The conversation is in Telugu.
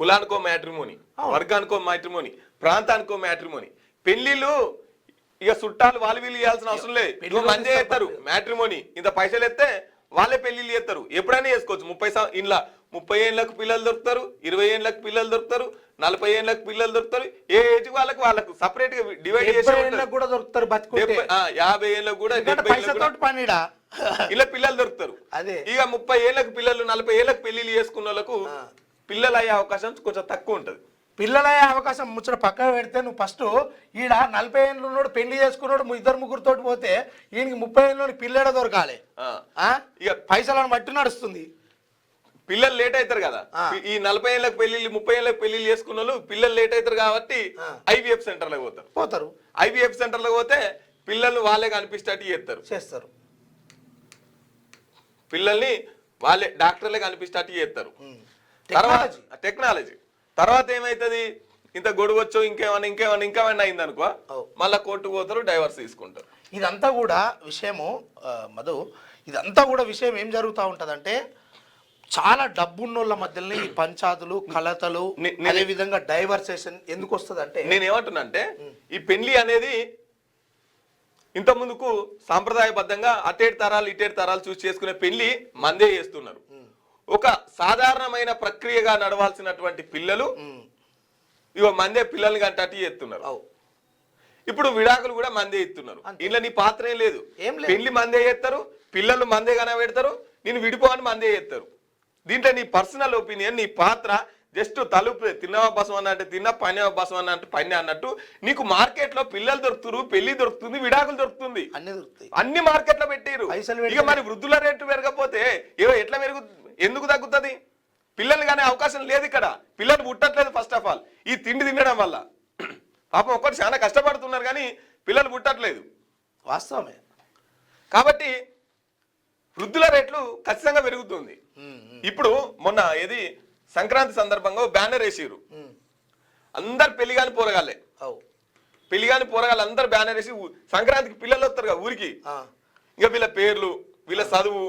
కులానికో మ్యాట్రిమోని, వర్గానికో మ్యాట్రిమోని, ప్రాంతానికో మ్యాట్రిమోని. పెళ్లిళ్ళు ఇక చుట్టాలు వాళ్ళు వీళ్ళు ఇవ్వాల్సిన అవసరం లేదు. ఇక మంది చేస్తారు మ్యాట్రిమోని, ఇంత పైసలు ఎత్తే వాళ్ళే పెళ్లిళ్ళు చేస్తారు. ఎప్పుడైనా చేసుకోవచ్చు. 30 ఏళ్ళకు పిల్లలు దొరుకుతారు, 20 ఏళ్ళకు పిల్లలు దొరుకుతారు, 40 ఏళ్ళకు పిల్లలు దొరుకుతారు. ఏ ఏజ్ వాళ్ళకు సపరేట్ గా డివైడ్ చేసి కూడా దొరుకుతారు. 50 ఏళ్ళకు కూడా ఇలా పిల్లలు దొరుకుతారు. అదే ఇక 30 ఏళ్ళకు పిల్లలు, 40 ఏళ్ళకు పెళ్లిళ్ళు చేసుకున్న వాళ్ళకు పిల్లలు అయ్యే అవకాశం కొంచెం తక్కువ ఉంటది. పిల్లలయ్యే అవకాశం ముచ్చట పక్కన పెడితే, నువ్వు ఫస్ట్ ఈడ 40 ఏళ్ళు ఉన్నాడు పెళ్లి చేసుకున్నాడు 2-3 పోతే ఈయనకి 30 ఏళ్ళు పిల్లడ దొరకాలి. ఇక పైసలను బట్టి నడుస్తుంది. పిల్లలు లేట్ అవుతారు కదా. ఈ 40 ఏళ్ళకి పెళ్లిళ్ళు, 30 ఏళ్ళకి పెళ్లిళ్ళు చేసుకున్న వాళ్ళు పిల్లలు లేట్ అవుతారు కాబట్టి IVF సెంటర్లకు పోతారు. IVF సెంటర్లకు పోతే పిల్లలు వాళ్ళే కనిపిస్తట్టు చేస్తారు. పిల్లల్ని వాళ్ళే డాక్టర్లే కనిపిస్తట్టు చేస్తారు. తర్వాత టెక్నాలజీ తర్వాత ఏమైతుంది, ఇంత గొడవచ్చు ఇంకేమన్నా అయింది అనుకో, మళ్ళా కోర్టుకు పోతారు, డైవర్స్ తీసుకుంటారు. ఇదంతా కూడా విషయము మధు, ఇదంతా కూడా విషయం ఏం జరుగుతూ ఉంటదంటే, చాలా డబ్బున్నోళ్ళ మధ్యలో ఈ పంచాదులు, కలతలు, అదే విధంగా డైవర్సేషన్ ఎందుకు వస్తుంది అంటే, నేనేమంటున్నా అంటే ఈ పెళ్లి అనేది ఇంత ముందుకు సాంప్రదాయబద్ధంగా అటేడు తరాలు చూసి చేసుకునే పెళ్లి మందే చేస్తున్నారు. ఒక సాధారణమైన ప్రక్రియగా నడవాల్సినటువంటి పిల్లలు ఇగో మందే పిల్లల్ని కంటట్టు చేస్తున్నారు. ఇప్పుడు విడాకులు కూడా మందే ఇస్తున్నారు. ఇంట్లో నీ పాత్ర ఏం లేదు. పెళ్లి మందే చేస్తారు, పిల్లలు మందే కనబెడతారు, నేను విడిపోవని మందే చేస్తారు. దీంట్లో నీ పర్సనల్ ఒపీనియన్, నీ పాత్ర జస్ట్ తలుపు తిన్నవా బసం అన్నట్టు తిన్నా, పన్నెవ బసం అన్నట్టు పన్నె అన్నట్టు. నీకు మార్కెట్ లో పిల్లలు దొరుకుతారు, పెళ్లి దొరుకుతుంది, విడాకులు దొరుకుతుంది, అన్ని మార్కెట్ లో పెట్టారు. ఇక మరి వృద్ధుల రేటు పెరగకపోతే ఎట్లా ఎందుకు తగ్గుతుంది? పిల్లలు కానీ అవకాశం లేదు ఇక్కడ. పిల్లలు పుట్టట్లేదు. ఫస్ట్ ఆఫ్ ఆల్ ఈ తిండి తినడం వల్ల పాపం ఒక్కటి చాలా కష్టపడుతున్నారు కానీ పిల్లలు పుట్టట్లేదు. వాస్తవమే. కాబట్టి వృద్ధుల రేట్లు ఖచ్చితంగా పెరుగుతుంది. ఇప్పుడు మొన్న సంక్రాంతి సందర్భంగా బ్యానర్ వేసిరు. అందరు పెళ్లి కాని పోరగాలే, అందరు బ్యానర్ వేసి సంక్రాంతికి పిల్లలు వస్తారు కదా ఊరికి, ఇక వీళ్ళ పేర్లు, వీళ్ళ చదువు,